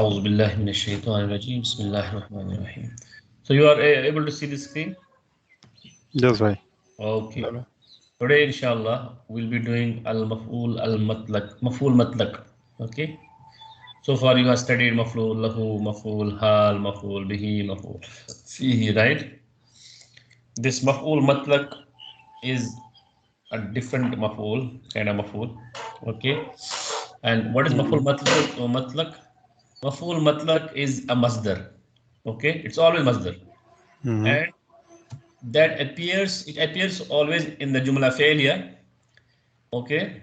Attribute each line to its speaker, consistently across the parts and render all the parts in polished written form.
Speaker 1: أعوذ بالله من الشيطان الرجيم بسم الله الرحمن الرحيم. So you are able to see the screen?
Speaker 2: Yes, bhai.
Speaker 1: Okay. Today inshallah we'll be doing al-maf'ul al-matlaq, maf'ul matlaq. Okay. So far you have studied maf'ul lahu, maf'ul hal, maf'ul bihi, maf'ul fihi, right? This maf'ul matlaq is a different maf'ul, kind of maf'ul. Okay. And what is maf'ul matlaq? Matlaq? Maf'ul matlaq is a masdar. Okay, it's always masdar.
Speaker 2: Mm-hmm.
Speaker 1: And it appears always in the jumla failure, okay,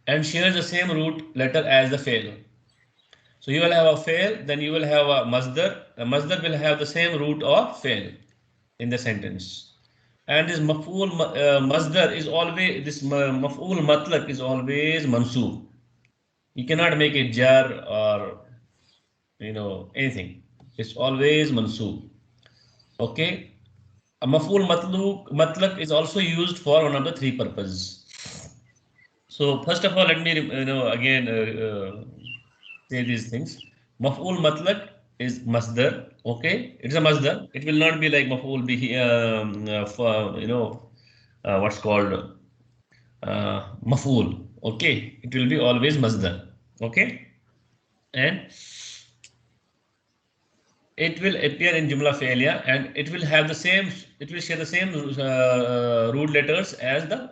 Speaker 1: and shares the same root letter as the fail. So you will have a fail, then you will have a masdar. The masdar will have the same root of fail in the sentence. And this maf'ul masdar is always maf'ul matlaq is always mansoob. You cannot make it jar or anything. It's always mansoob. Okay. A maf'ul matlaq is also used for one of the three purposes. So first of all, let me again say these things. Maf'ul matlaq is masdar. Okay, it's a masdar. It will not be like maf'ul bihi. For, what's called maf'ul. Okay, it will be always masdar. Okay, and it will appear in jumla failure and it will have the same, it will share the same root letters as the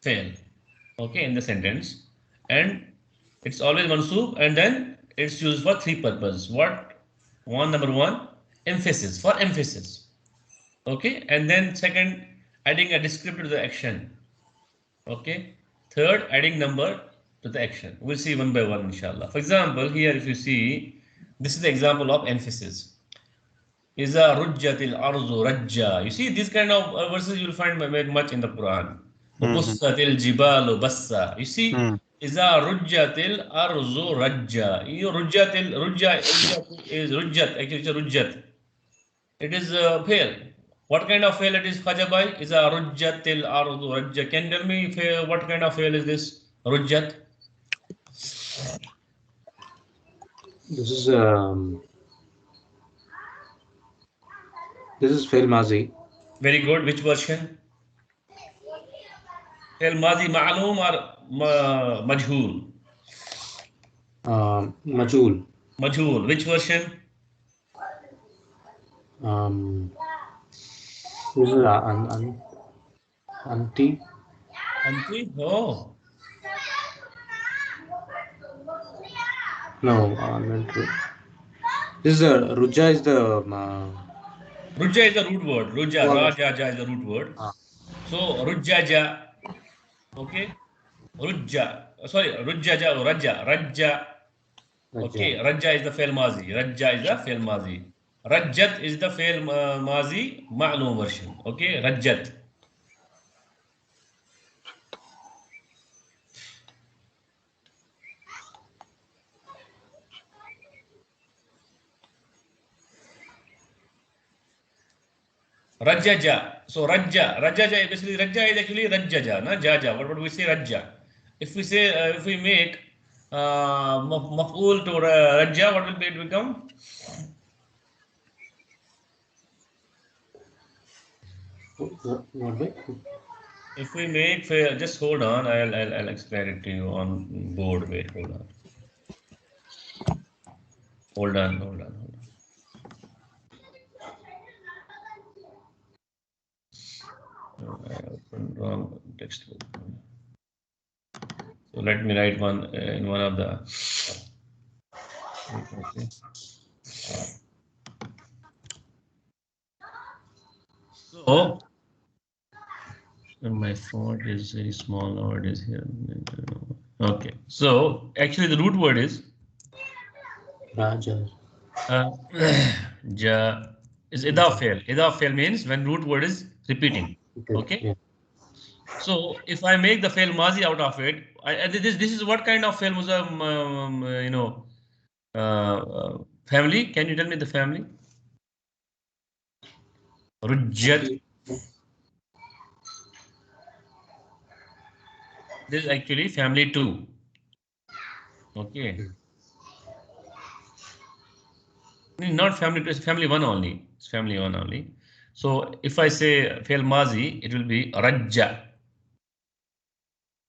Speaker 1: fail, okay, in the sentence. And it's always mansoob, and then it's used for three purposes. Number one, emphasis, for emphasis, okay. And then second, adding a descriptor to the action, okay. Third, adding number to the action. We'll see one by one, inshallah. For example, here if you see, this is the example of emphasis. Iza rujjatil arzu rajja. You see, these kind of verses you'll find very much in the Quran. Bussatil jibalu bassa. You see, Iza rujjatil arzu rajja. You rujja is rujjat. Actually, it's a rujjat. It is fail. What kind of fail it is, Khajabai? Iza rujjatil arzu rajja. Can you tell me what kind of fail is this? Rujjat.
Speaker 3: This is fail mazi.
Speaker 1: Very good. Which version? Fail mazi ma'loom or majhul?
Speaker 3: Majul.
Speaker 1: Majhul. Which version?
Speaker 3: This is anti.
Speaker 1: Anti? Oh.
Speaker 3: No, not true. This is Ruja is the
Speaker 1: Rujja is the root word. Rujja, Rajaja is the root word. So Rujjaja. Okay. Rujja. Sorry, Rujjaja or Rajja. Rajja. Okay. Rajja is the fail mazi. Rajja is the fail mazi. Rajjat is the fail mazi ma'loom version. Okay. Rajjat. Rajjaja. So Rajaja is basically Rajja is actually Rajjaja, na Jaja. What would we say? Rajja. If we say if we make maf'ul to Rajja, what will it become?
Speaker 3: what?
Speaker 1: If we make just hold on, I'll explain it to you on board. Wait, hold on. Hold on, hold on, hold on. I opened wrong textbook. So let me write one in one of the. Okay. So my font is very small nowadays here. Okay, so actually the root word is
Speaker 3: Raja.
Speaker 1: Ja is idafel. Idafel means when root word is repeating. Okay.
Speaker 3: Yeah.
Speaker 1: So if I make the fail mazi out of it, this is what kind of fail was family? Can you tell me the family? Rujjat. This is actually family 2. Okay. Not family, it's family one only. It's family one only. So if I say fail mazi, it will be rajja.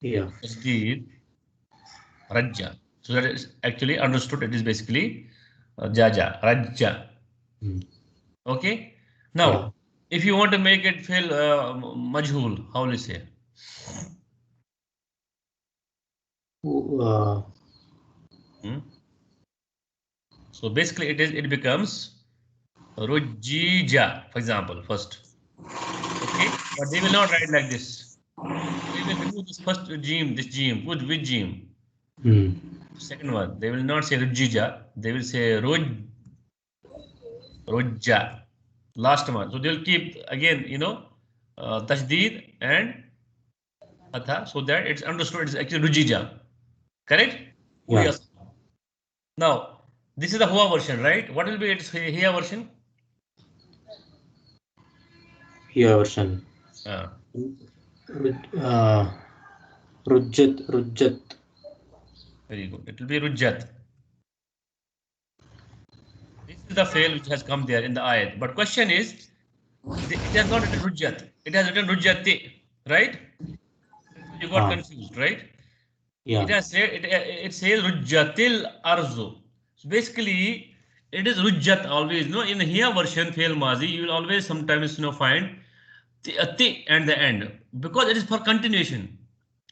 Speaker 3: Yeah.
Speaker 1: Tasdeed, rajja. So that is actually understood. It is basically jaja, rajja. Okay. Now,
Speaker 3: Yeah.
Speaker 1: if you want to make it fail majhul, how will you say?
Speaker 3: Uh,
Speaker 1: Hmm? So basically, it becomes rujija, for example, first. Okay, but they will not write like this. They will remove this first gene, this gene. Which gene? Second one, they will not say rujija. They will say rujja. Last one. So they'll keep again, tasdeed and atha, so that it's understood. It's actually rujija. Correct? Oh
Speaker 3: yeah.
Speaker 1: yes. Now, this is the Hua version, right? What will be its Hia version?
Speaker 3: Here version.
Speaker 1: Uh,
Speaker 3: Uh, Rujjat.
Speaker 1: very good. It will be Rujjat. This is the fail which has come there in the ayat. But question is, it has not written Rujjat. It has written Rujjati, right? So you got confused, right? It
Speaker 3: Yeah.
Speaker 1: has said it says Rujjatil Arzu. So basically, it is Rujjat always. No, in the Hia version, fail Mazi, you will always sometimes find the and the end because it is for continuation.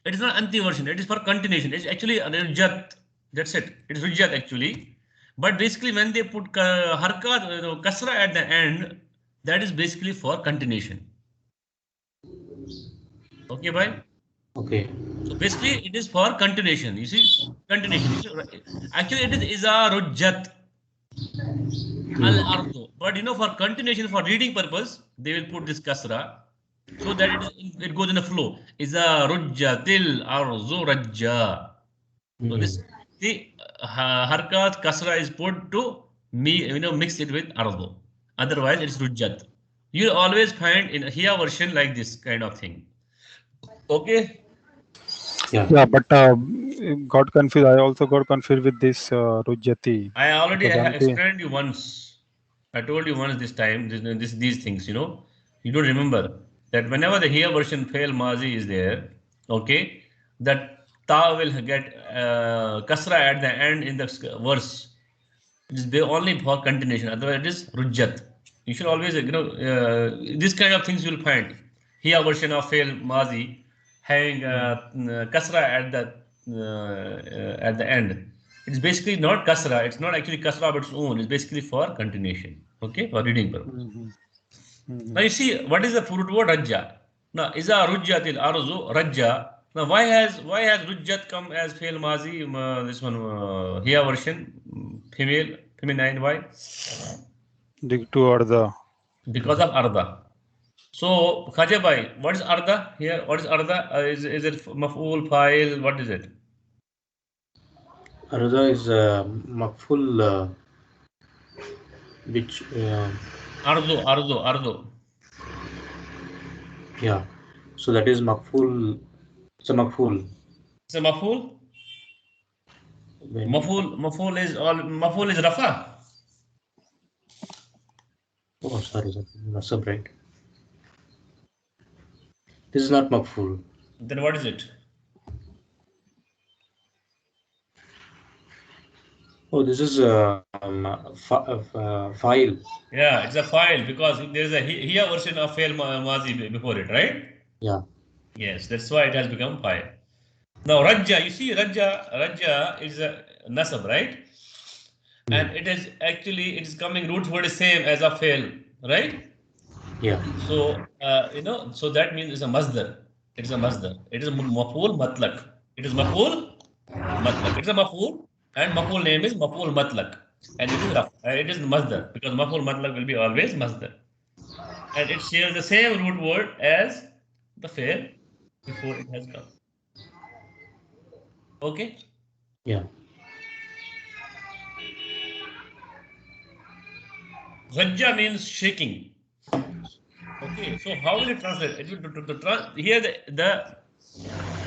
Speaker 1: It is not anti version. It is for continuation. It's actually rujat. That's it. It is rujat actually. But basically, when they put harkat, kasra at the end, that is basically for continuation. Okay, bye.
Speaker 3: Okay.
Speaker 1: So basically, it is for continuation. You see, continuation. You see, actually, it is iza rujat al ardu. But for continuation, for reading purpose, they will put this kasra so that it goes in a flow. Iza rujjatil arzu rajja. So this the harkat kasra is put to mix it with ardu. Otherwise, it's rujjat. You always find in here version like this kind of thing. Okay.
Speaker 3: Yeah.
Speaker 2: Yeah, but got confused. I also got confused with this Rujyati
Speaker 1: I already
Speaker 2: because
Speaker 1: have
Speaker 2: Anti.
Speaker 1: explained you once. I told you once this time. These things. You don't remember that whenever the here version fail mazi is there, okay, that ta will get kasra at the end in the verse. It is only for continuation. Otherwise, it is rujjat. You should always, this kind of things you will find. Here version of fail mazi having kasra at the end. It's basically not kasra. It's not actually kasra of its own. It's basically for continuation. Okay, for reading purpose. Now you see what is the root word rajja. Now iza rujjatil arzu rajja. Now why has rujjat come as fail mazi? This one here version feminine. Why?
Speaker 2: Dig to or the
Speaker 1: Because of arda. So Khaja bhai, what is arda here? What is arda? Is it maf'ul fa'il? What is it?
Speaker 3: Arza is Makful, which,
Speaker 1: Ardu.
Speaker 3: yeah. So that is Makful. It's a Makful.
Speaker 1: It's a maf'ul.
Speaker 3: When,
Speaker 1: Maf'ul is rafa.
Speaker 3: oh, sorry, Nasab, right? This is not Makful.
Speaker 1: Then what is it?
Speaker 3: Oh, this is file.
Speaker 1: Yeah, it's a file because there is a here version of fail mazi before it, right?
Speaker 3: Yeah.
Speaker 1: Yes, that's why it has become file. Now rajja, you see rajja is a nasab, right? And it is actually it is coming root word is same as a fail, right?
Speaker 3: Yeah.
Speaker 1: So so that means it's a masdar. It is a masdar. It is a maf'ul matlaq. It is maf'ul matlaq. It's a maf'ul and maf'ul name is maf'ul matlaq. And it is rough. It is masdar because maf'ul matlaq will be always masdar. And it shares the same root word as the fail before it has come. Okay.
Speaker 3: Yeah.
Speaker 1: Rajja means shaking. Okay, so how will it translate? It will here the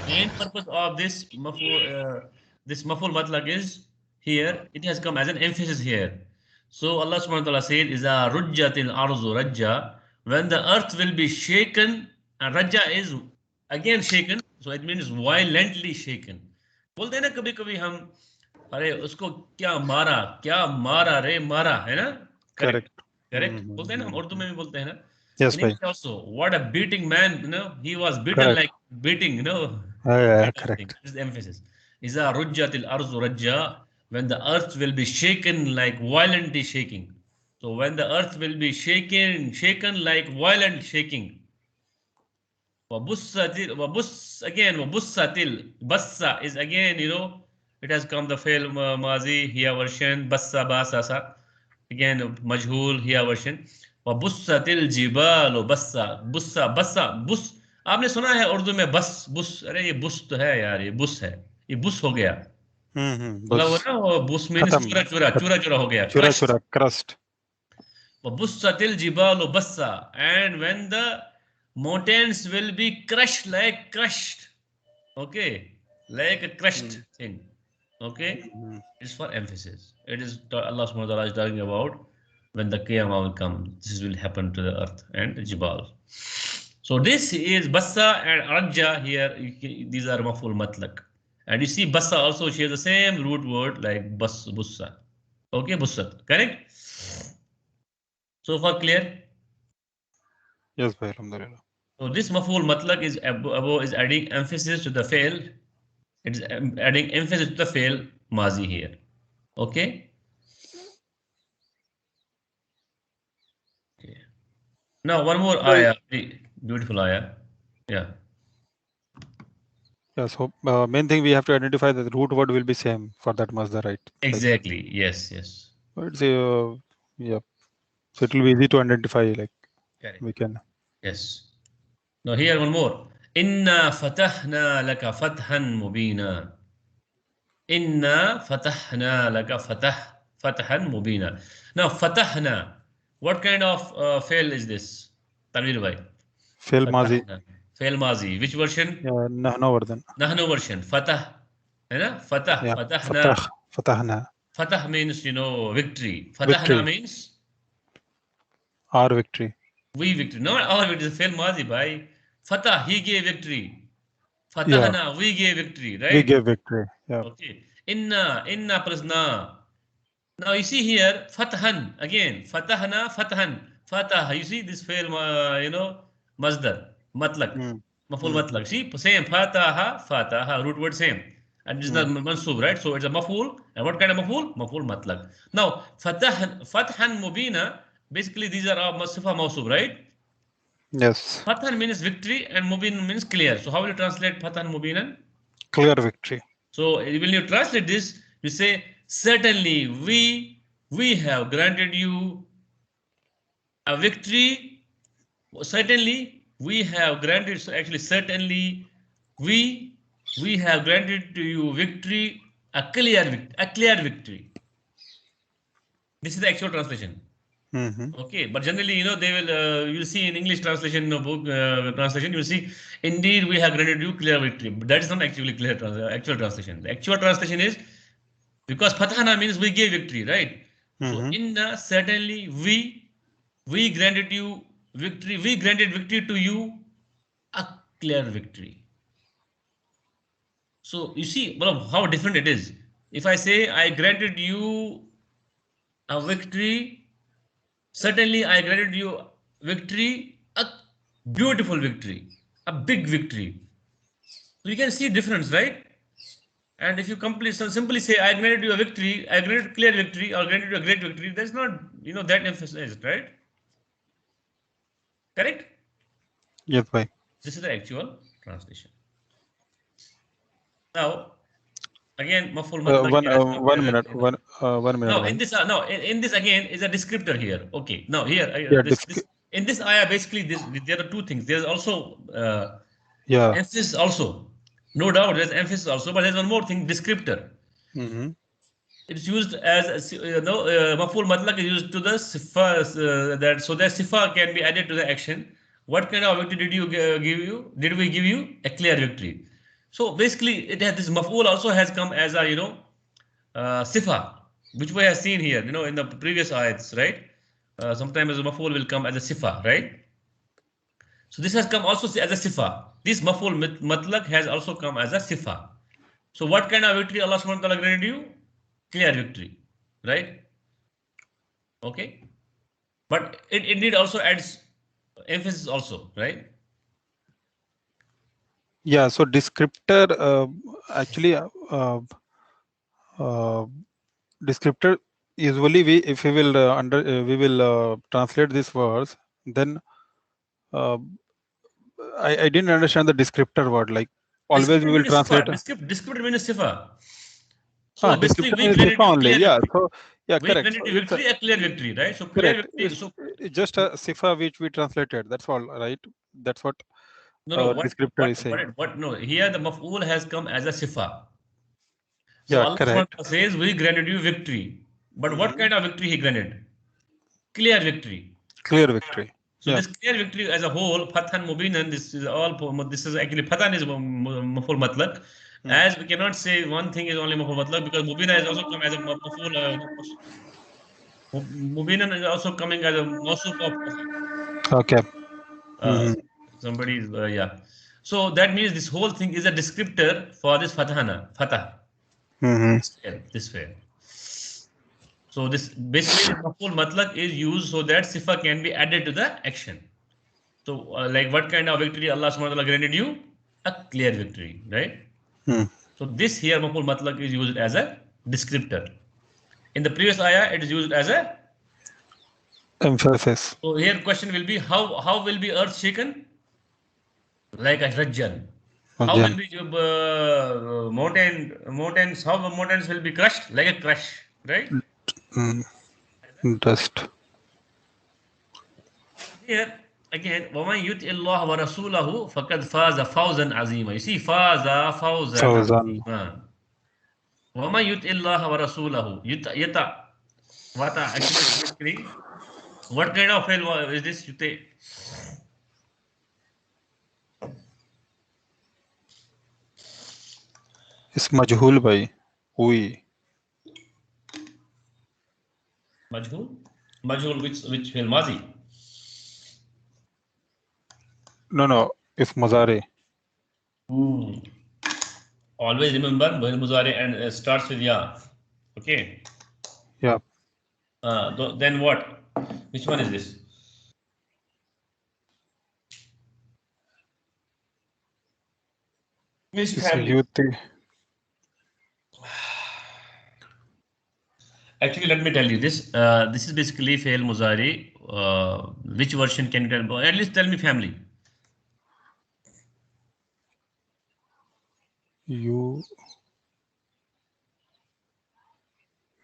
Speaker 1: main purpose of this maful matlaq is here. It has come as an emphasis here. So Allah subhanahu wa ta'ala said, Iza rujjatil arzu rajja, when the earth will be shaken, and rajja is again shaken, so it means violently shaken. बोलते हैं ना कभी कभी हम, अरे उसको क्या मारा रे मारा, है ना? Correct. Correct. बोलते हैं ना, हम उर्दू में भी बोलते हैं ना.
Speaker 2: Yes,
Speaker 1: In
Speaker 2: bhai.
Speaker 1: English also, what a beating man, you know, he was beaten
Speaker 2: Correct.
Speaker 1: like beating, you know.
Speaker 2: Yeah, correct.
Speaker 1: This is the emphasis. Iza rujjatil arzu rajja, when the earth will be shaken like violently shaking. So when the earth will be shaken like violent shaking. Wabussatil, bassa is again, you know, it has come the fail mazi here version, bassa basasa. Again, majhul here version. Wabussatil jibalu bassa, bussa, bassa, bus. आपने सुना है उर्दू में बस बुस, अरे ये बुस तो है यार, ये बुस है, ये बुस हो गया. मतलब वो ना, वो बुस मीन्स चूरा हो गया.
Speaker 2: Chura, crust.
Speaker 1: Bussatil jibalu bassa, and when the mountains will be crushed, okay, like a crushed thing, okay. It's for emphasis. It is Allah subhanahu wa ta'ala is talking about when the Qiyamah will come. This will happen to the earth and the jibal. So this is bassa and arja here. These are maful matlak. And you see bassa also shares the same root word like bussa. Okay, bussat. Correct? So far clear?
Speaker 2: Yes, bhai, alhamdulillah.
Speaker 1: So this maful matlak is above is adding emphasis to the fail. It is adding emphasis to the fail mazi here. Okay? Okay. Now one more ayah, beautiful ayah. Yeah.
Speaker 2: Yeah, so main thing we have to identify that the root word will be same for that masdar, right?
Speaker 1: Exactly. Like, yes.
Speaker 2: It's yeah. So it will be easy to identify. Like
Speaker 1: correct.
Speaker 2: We can.
Speaker 1: Yes. Now here one more. Inna fatahna laka fathan mubina. Inna fatahna laka fathan mubina. Now fatahna. What kind of fail is this? Tanvir bhai.
Speaker 2: Fail mazi.
Speaker 1: Fail mazi. Which version?
Speaker 2: Nahnu version.
Speaker 1: Nahnu version. Fatah. है ना? Fatah.
Speaker 2: Yeah.
Speaker 1: Fatahna.
Speaker 2: Fatahna.
Speaker 1: Fatah means, you know, victory. Fatahna means?
Speaker 2: Our victory.
Speaker 1: We victory. Not our victory. Fail mazi bhai. Fatah, he gave victory. Fatahna, we gave victory, right?
Speaker 2: We gave victory. Yeah.
Speaker 1: Okay. Inna plus na. Now you see here, fathan again. Fatahna, fathan. Fatah. You see this fail, you know, masdar, matlak, maful matlak. See, same. Fataha, root word same. And this is the mansub, right? So it's a maful. And what kind of maful? Maful matlak. Now, fathan mubina. Basically, these are all sifa mausub, right?
Speaker 2: Yes.
Speaker 1: Fathan means victory and mubin means clear. So how will you translate fathan mubinan?
Speaker 2: Clear victory.
Speaker 1: So when you translate this, you say, certainly we have granted you a victory. Certainly we have granted, so actually certainly we have granted to you victory, a clear victory. This is the actual translation. Okay, but generally, you know, they will you'll see in English translation, book translation, you'll see, indeed we have granted you clear victory. But that is not actually clear actual translation. The actual translation is, because fatahna means we gave victory, right? So inna, certainly we granted you victory. We granted victory to you, a clear victory. So you see, well, how different it is. If I say I granted you a victory, certainly I granted you victory, a beautiful victory, a big victory. So you can see difference, right? And if you simply say I granted you a victory, I granted clear victory, or granted you a great victory, that's not, you know, that emphasized, right? Correct?
Speaker 2: Yes, bhai.
Speaker 1: This is the actual translation. Now, again, maful matlaq.
Speaker 2: 1 minute. 1 minute.
Speaker 1: No, in this again is a descriptor here. Okay. Now here, in this ayah, basically, there are two things. There's also emphasis also. No doubt, there's emphasis also, but there's one more thing, descriptor. It's used as, you know, maful matlaq is used to the sifa, that so that sifa can be added to the action. What kind of victory did we give you? A clear victory. So basically, it has this maf'ul also has come as a, you know, sifa. which we have seen here, in the previous ayats, right? Sometimes the maf'ul will come as a sifa, right? So this has come also as a sifa. This maf'ul matlaq has also come as a sifa. So what kind of victory Allah subhanahu wa ta'ala granted you? Clear victory, right? Okay. But it indeed also adds emphasis also, right?
Speaker 2: Yeah, so descriptor actually descriptor usually if we will we will translate this verse, then uh, I didn't understand the descriptor word. Like always we
Speaker 1: Descriptor
Speaker 2: will
Speaker 1: means
Speaker 2: translate.
Speaker 1: sifa. Descriptor means sifa. So basically,
Speaker 2: Descriptor
Speaker 1: we
Speaker 2: is
Speaker 1: granted
Speaker 2: sifa
Speaker 1: you
Speaker 2: only.
Speaker 1: clear
Speaker 2: Yeah.
Speaker 1: victory.
Speaker 2: So yeah,
Speaker 1: We
Speaker 2: correct. So
Speaker 1: granted you
Speaker 2: it's
Speaker 1: victory, a clear victory, right? So clear
Speaker 2: correct.
Speaker 1: victory. So
Speaker 2: It's just a sifa which we translated. That's all, right? That's what
Speaker 1: no.
Speaker 2: descriptor is saying.
Speaker 1: No. Here the maf'ul has come as a sifa. So
Speaker 2: Yeah,
Speaker 1: Allah subhanahu
Speaker 2: correct.
Speaker 1: wa ta'ala says, we granted you victory. But what kind of victory He granted? Clear victory.
Speaker 2: Clear victory.
Speaker 1: So
Speaker 2: Yeah.
Speaker 1: this clear victory as a whole, Fathan Mubinan, this is actually Fathan is maful matlaq. As we cannot say one thing is only maful matlaq, because Mubina has also come as a maful. Mubinan is also coming as a mawsuf of
Speaker 2: Okay.
Speaker 1: uh, somebody is yeah. So that means this whole thing is a descriptor for this Fatah. This way. So this basically the maful matlaq is used so that sifa can be added to the action. So like what kind of victory Allah subhanahu wa ta'ala granted you? A clear victory, right? So this here maful matlaq is used as a descriptor. In the previous ayah, it is used as a.
Speaker 2: Emphasis.
Speaker 1: So here question will be how will be earth shaken? Like a rajjan. How will be mountains? How the mountains will be crushed? Like a crush, right?
Speaker 2: Dust.
Speaker 1: Here again, وَمَنْ يُطِعِ اللَّهَ وَرَسُولَهُ فَقَدْ فَازَ فَوْزًا عَظِيمًا. You see, فَازَ فَوْزًا
Speaker 2: Thousand.
Speaker 1: عَظِيمًا. وَمَنْ يُطِعِ اللَّهَ وَرَسُولَهُ Yata. Vata. Actually, basically, what kind of fail is this? Yute?
Speaker 2: It's majhul by we.
Speaker 1: Majhul? Majhul, which fail? Mazi?
Speaker 2: No. It's mazare.
Speaker 1: Always remember, Bhail Muzare and starts with Ya. Okay.
Speaker 2: Yeah.
Speaker 1: Then what? Which one is this? Which
Speaker 2: It's
Speaker 1: family?
Speaker 2: yuti.
Speaker 1: Actually, let me tell you this. This is basically Fail Muzari. Which version can you tell? At least tell me family.
Speaker 2: You.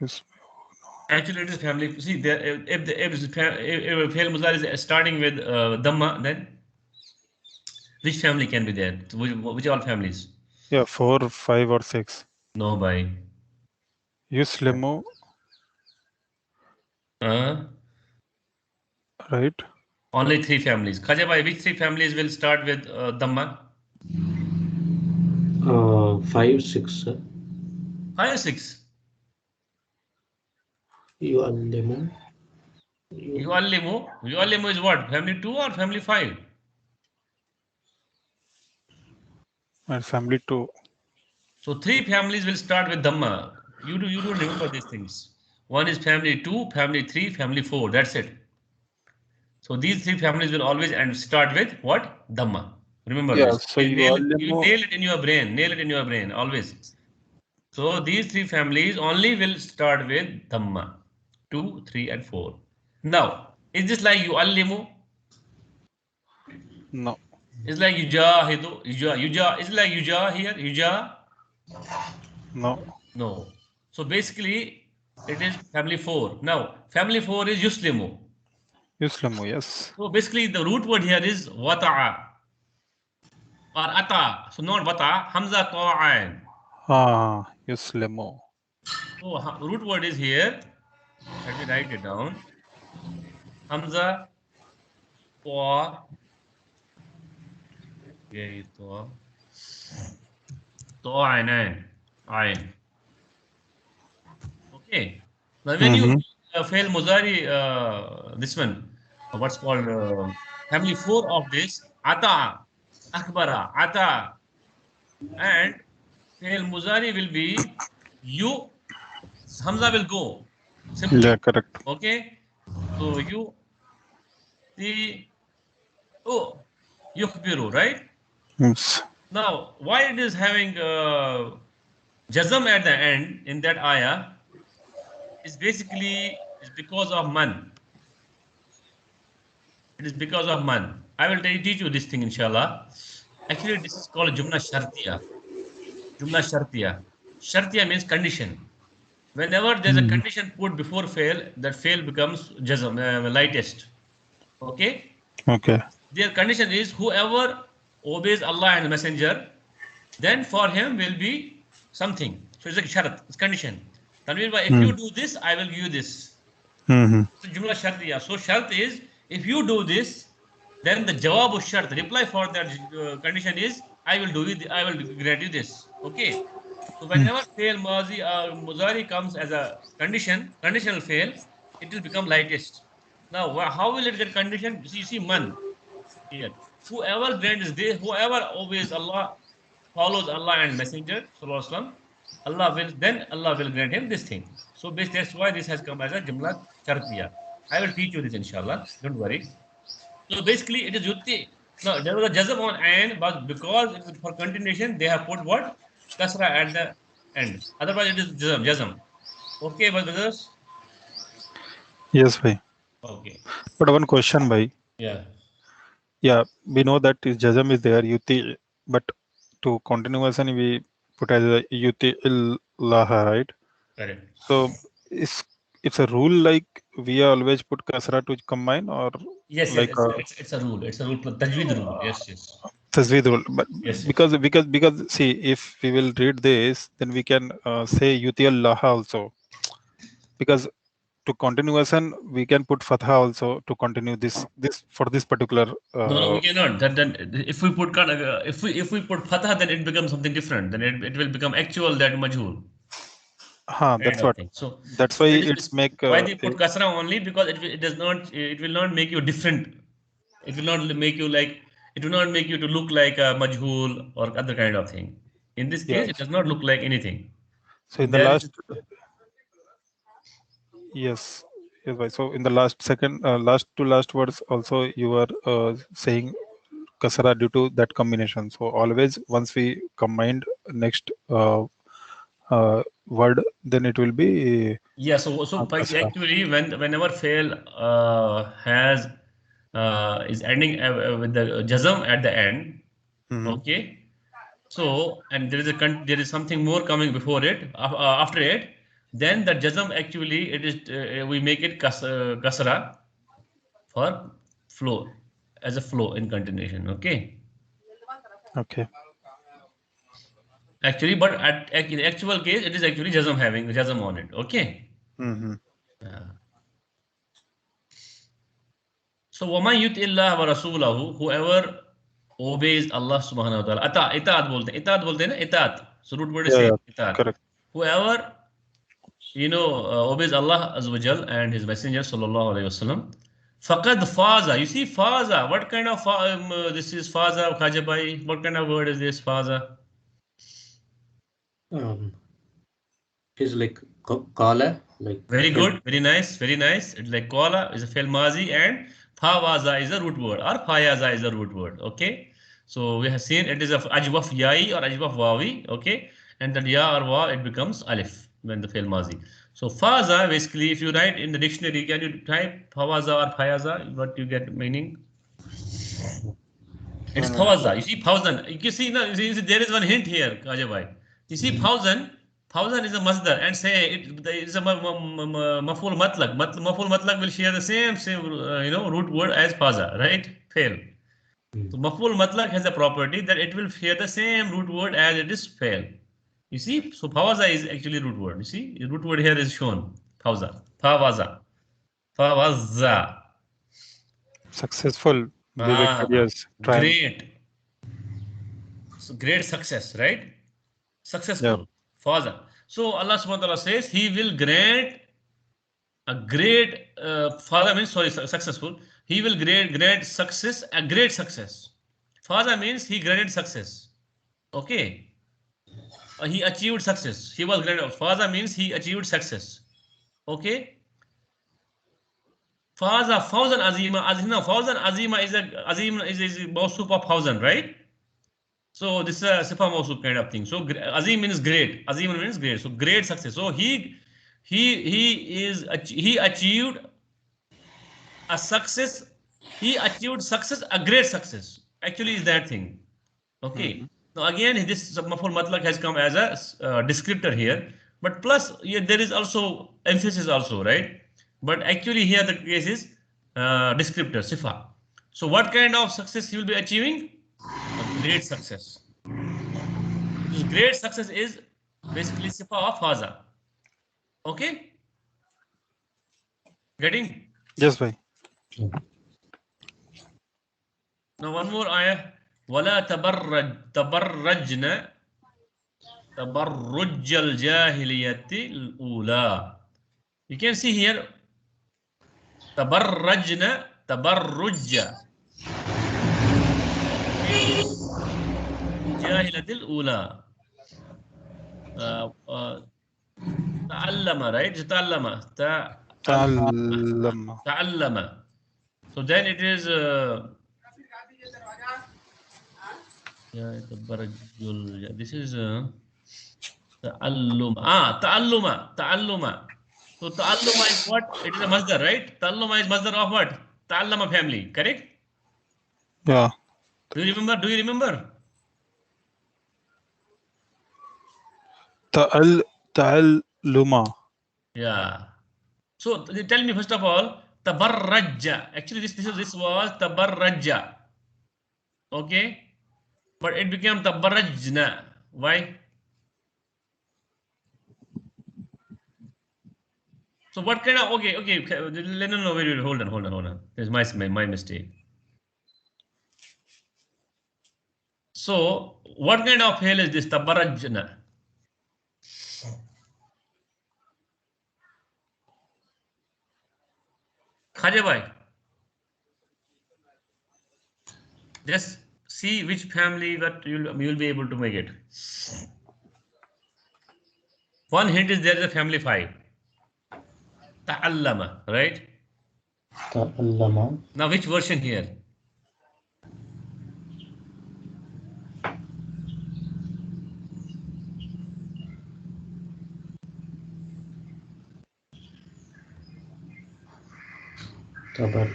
Speaker 2: It's
Speaker 1: Actually, it is family. See, if Fail Muzari is starting with Dhamma, then which family can be there? Which all families?
Speaker 2: 4, 5, or 6.
Speaker 1: No, by.
Speaker 2: Yuslimu, right?
Speaker 1: Only 3 families. Khaja bhai, which 3 families will start with Dhamma?
Speaker 3: 5, 6, sir.
Speaker 1: 5 or 6?
Speaker 3: Yu'allimu.
Speaker 1: Yu'allimu is what? Family 2 or family 5?
Speaker 2: And family 2.
Speaker 1: So 3 families will start with Dhamma. You don't remember these things. One is family 2, family 3, family 4. That's it. So these 3 families will always start with what? Dhamma. Remember
Speaker 2: Yeah.
Speaker 1: this.
Speaker 2: So
Speaker 1: You nail
Speaker 2: yu'allimu.
Speaker 1: it in your brain. Nail it in your brain always. So these 3 families only will start with Dhamma. 2, 3, and 4. Now, is this like yu'allimu?
Speaker 2: No.
Speaker 1: It's like yujahidu. Yuja. Is it like yuja here? Yuja?
Speaker 2: No.
Speaker 1: No. So basically, it is family 4. Now, family 4 is yuslimu.
Speaker 2: Yuslimu, yes.
Speaker 1: So basically, the root word here is wata'a or ata. So not wata, hamza ta'an.
Speaker 2: Yuslimu.
Speaker 1: So root word is here. Let me write it down. Hamza ta. Ta'anan. Ain. Okay. Now, when you fail Muzari, this one, what's called family 4 of this, Ata, Akbara, Ata, and fail Muzari will be you, Hamza will go.
Speaker 2: Yeah,
Speaker 1: Simply.
Speaker 2: correct.
Speaker 1: Okay? So you, the, oh, Yukhbiru, right?
Speaker 2: Yes.
Speaker 1: Now, why it is having jazm at the end in that ayah is basically is because of man. It is because of man. I will teach you this thing, inshallah. Actually, this is called Jumla Shartiya. Jumla Shartiya. Shartiya means condition. Whenever there's a condition put before fail, that fail becomes jazm, lightest. Okay?
Speaker 2: Okay.
Speaker 1: Their condition is whoever obeys Allah and the Messenger, then for him will be something. So it's like sharat, it's condition. Tanvir bhai, if you do this, I will give you this.
Speaker 2: Mm-hmm.
Speaker 1: So Jumla Shartiya. So shart is if you do this, then the jawab shart, reply for that condition is I will do it, I will grant you this. Okay. So whenever fail mazi or muzari comes as a condition, conditional fail, it will become lightest. Now how will it get conditioned? You see man here. Whoever grants this, whoever obeys Allah, follows Allah and Messenger, Sallallahu Alaihi Wasallam, Allah will grant him this thing. So that's why this has come as a Jumla Shartiya. I will teach you this inshallah. Don't worry. So basically it is Yutti. No, there was a Jazm on and, but because it is for continuation, they have put what? Kasra at the end. Otherwise it is Jazm. Okay, brothers?
Speaker 2: Yes, bhai.
Speaker 1: Okay.
Speaker 2: But one question, bhai.
Speaker 1: Yeah.
Speaker 2: Yeah, we know that is jazm is there, yuti, but to continuation we put as a yuti illaha, right?
Speaker 1: Correct.
Speaker 2: So it's a rule like we always put kasra to combine or
Speaker 1: Yes,
Speaker 2: like a
Speaker 1: it's a rule. It's a rule. Tajweed rule. Yes, yes.
Speaker 2: tasweed rule. But
Speaker 1: Yes, yes.
Speaker 2: because see, if we will read this, then we can say yuti illaha also, because to continuation we can put fatha also to continue this for this particular
Speaker 1: No, we cannot. Then if we put if we put fatha, then it becomes something different. Then it will become actual that majhul kind
Speaker 2: that's
Speaker 1: of
Speaker 2: what,
Speaker 1: thing.
Speaker 2: that's
Speaker 1: So
Speaker 2: why
Speaker 1: it
Speaker 2: it's
Speaker 1: is
Speaker 2: make
Speaker 1: why they put kasra only because it does not it will not make you different. It will not make you like it will not make you to look like a majhul or other kind of thing. In this case,
Speaker 2: yes.
Speaker 1: it does not look like anything.
Speaker 2: So in the
Speaker 1: There
Speaker 2: last,
Speaker 1: is
Speaker 2: yes, yes, bhai. So in the last second, last to last words also you were saying kasara due to that combination. So always once we combined next word, then it will be
Speaker 1: yeah. So
Speaker 2: kasara.
Speaker 1: actually, whenever fail has is ending with the jazm at the end.
Speaker 2: Mhm.
Speaker 1: Okay. So, and there is there is something more coming before it, after it. Then the jazm actually it is we make it kasra for flow as a flow in continuation. Okay.
Speaker 2: Okay.
Speaker 1: Actually, but in actual case, it is actually jazm having jazm on it. Okay.
Speaker 2: Mm-hmm.
Speaker 1: Yeah. So, وَمَنْ يُطِعِ اللَّهَ وَرَسُولَهُ, whoever obeys Allah subhanahu wa ta'ala. Itaat बोलते हैं ना itaat. So root word is
Speaker 2: Yeah,
Speaker 1: same
Speaker 2: yeah,
Speaker 1: itaat.
Speaker 2: correct.
Speaker 1: Whoever obeys Allah Azza and His Messenger sallallahu alaihi wasallam. Faqad faza. You see faza. What kind of this is faza, Khaja bhai? What kind of word is this faza?
Speaker 3: Is like kala, like
Speaker 1: Very good, very nice, very nice. It's like kola is a fail mazi and fawaza is a root word or fayaza is a root word. Okay, so we have seen it is of ajwaf yai or ajwaf wawi. Okay, and that ya or wa it becomes alif when the fail mazi. So faza basically, if you write in the dictionary, can you type fawaza or fayaza? What you get meaning? It's
Speaker 2: No.
Speaker 1: fawaza. You see thousand. You see, no, you see, there is one hint here, Khaja bhai. You see thousand. Thousand is a masdar and say it is a maful matlaq. Maful matlaq will share the same root word as faza, right? Fail. So maful matlaq has a property that it will share the same root word as it is fail. You see, so fawaza is actually root word. You see, the root word here is shown. Fawaza. Fawaza. Fawaza.
Speaker 2: Successful, be
Speaker 1: Ah,
Speaker 2: victorious, triumph.
Speaker 1: great. So great success, right?
Speaker 2: Yeah.
Speaker 1: Successful. Father. So Allah subhanahu wa ta'ala says He will grant a great father means successful. He will grade success, a great success. Father means he graded success. Okay. He achieved success. He was graded. Father means he achieved success. Okay. Faza Fawzan Azima. Azima Fawzan Azima is a mawsuf of thousand, right? So this is a sifa mawsuf kind of thing. So Azim means great. Azim means great. So great success. So he achieved a success. He achieved success, a great success. Actually, is that thing. Okay. Now again, this maful matlaq has come as a descriptor here, but plus there is also emphasis also, right? But actually here the case is descriptor, sifa. So what kind of success he will be achieving? A great success. This great success is basically sifa of haza. Okay? Getting?
Speaker 2: Yes, bhai.
Speaker 1: Now one more ayah. ولا تبرجنا تبرج الجاهلية الأولى. You can see here تبرجنا تبرج الجاهلية الأولى. تعلم, right? تعلم. تعلم. So then it is this is ta'allum. Ta'alluma. So ta'alluma is what? It is a masdar, right? Ta'alluma is masdar of what? Ta'allama family, correct?
Speaker 2: Yeah.
Speaker 1: Do you remember?
Speaker 2: Ta'alluma.
Speaker 1: Yeah. So tell me first of all, tabarrajja. Actually, this was tabarrajja. Okay. But it became tabarrajna. Why? So what kind of okay. No, wait, hold on. It's my mistake. So what kind of hell is this tabarrajna? Khaja bhai, just see which family that you'll be able to make it. One hint is there is a family 5. Ta'allama, right?
Speaker 3: Ta'allama.
Speaker 1: Now which version here?
Speaker 3: Tabar.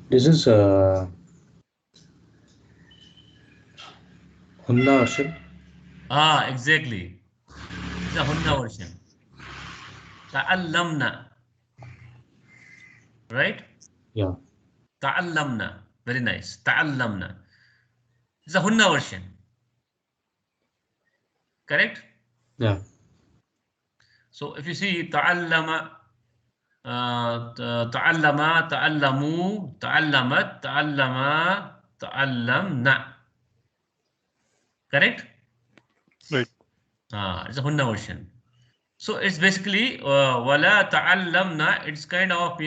Speaker 3: This is Hunna version.
Speaker 1: Exactly. It's a Hunna version. Ta'allamna. Right?
Speaker 3: Yeah.
Speaker 1: Ta'allamna. Very nice. Ta'allamna. It's a Hunna version. Correct?
Speaker 3: Yeah.
Speaker 1: So if you see ta'allama, ta'allama, ta'allamu, ta'allamat, ta'allama, ta'allamna. Correct?
Speaker 2: Right.
Speaker 1: It's a Hunna version. So it's basically wala ta'allamna. It's kind of,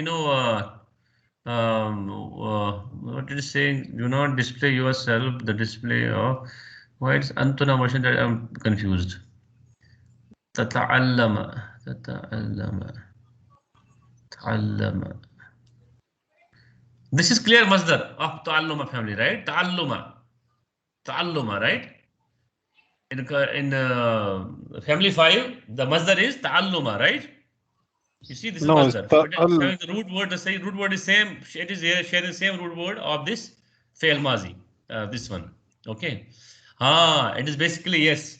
Speaker 1: what it is saying, do not display yourself, the display of, why it's Antuna version that I'm confused. Tata'allama. This is clear masdar of ta'alluma family, right? Ta'alluma, right? In family 5, the masdar is ta'alluma, right? You see, this is masdar. Having the root word, the root word is same. It is here sharing the same root word of this fail mazi. This one. Okay. It is basically yes.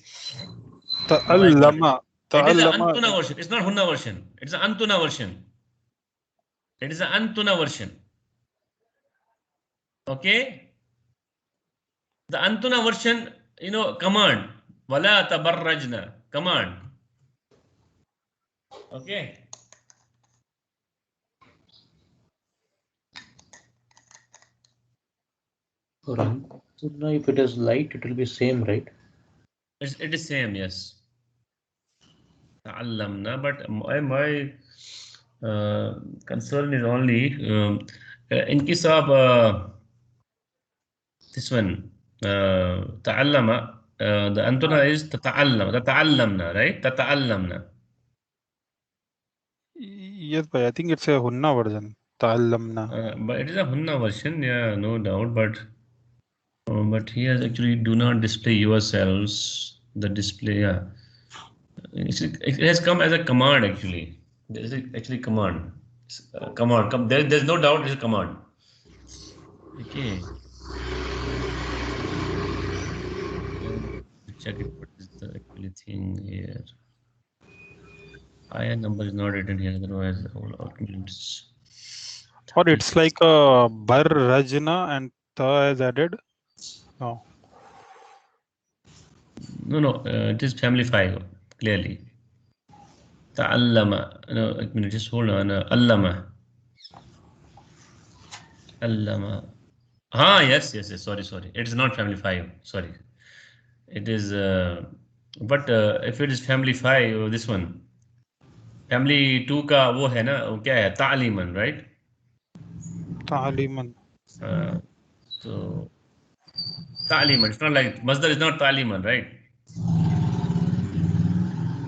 Speaker 2: Ta'allama.
Speaker 1: It is an Antuna version. It's not Hunna version. It's an Antuna version. It is an Antuna version. Okay. The Antuna version, command. Wala tabarrajna. Command. Okay.
Speaker 3: For Antuna, if it is light, it will be same, right?
Speaker 1: It is same, yes. Ta'allamna, but my concern is only in case of this one, ta'allama, the Antuna is tata'allamna, right? Tata'allamna.
Speaker 2: Yes, bhai. I think it's a Hunna version. Ta'allamna.
Speaker 1: But it is a Hunna version, yeah, no doubt. But here actually do not display yourselves. The display, yeah. It has come as a command actually. This is actually command. Command. There's no doubt it's a command. Okay. Check it. What is the actually thing here? IN number is not written here. Otherwise, all arguments.
Speaker 2: Or it's like Bar Rajna and Ta is added. No.
Speaker 1: No. It is family 5 clearly. Ta'allama. No, a minute. Just hold on. Allama. Allama. Yes. Sorry. It is not family 5. Sorry. It is. But if it is family 5, this one. Family 2 का वो है ना, वो क्या है? तालीमन, right?
Speaker 2: Ta'aliman.
Speaker 1: So तालीमन. It's not like Masdar is not तालीमन, right?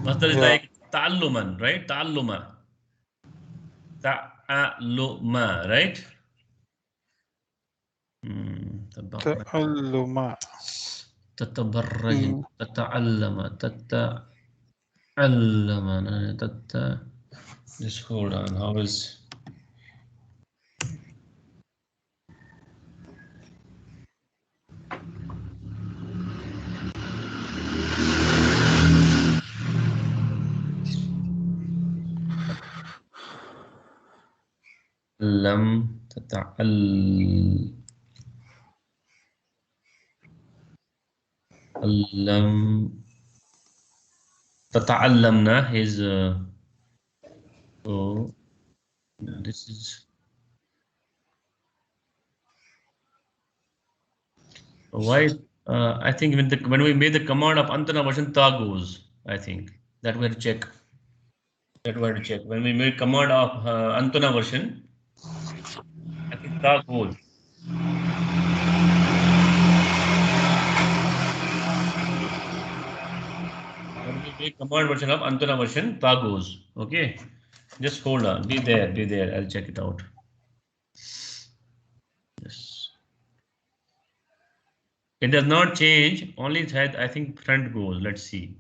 Speaker 1: Masdar is
Speaker 2: Yeah.
Speaker 1: like ta'alluman, right? Ta'alluma. Ta'alluma, right?
Speaker 2: Ta'alluma.
Speaker 1: تتبرج تتعلم تتعلم Just hold on. How is لم تتعلم تتعلمنا is so this is why I think when we made the command of Antana version ta goes, I think that we have to check. When we made command of Antana version, I think ta goes. When we make command version of Antana version, ta goes. Okay, just hold on. Be there. I'll check it out. Yes. It does not change. Only it had, I think, front goes. Let's see.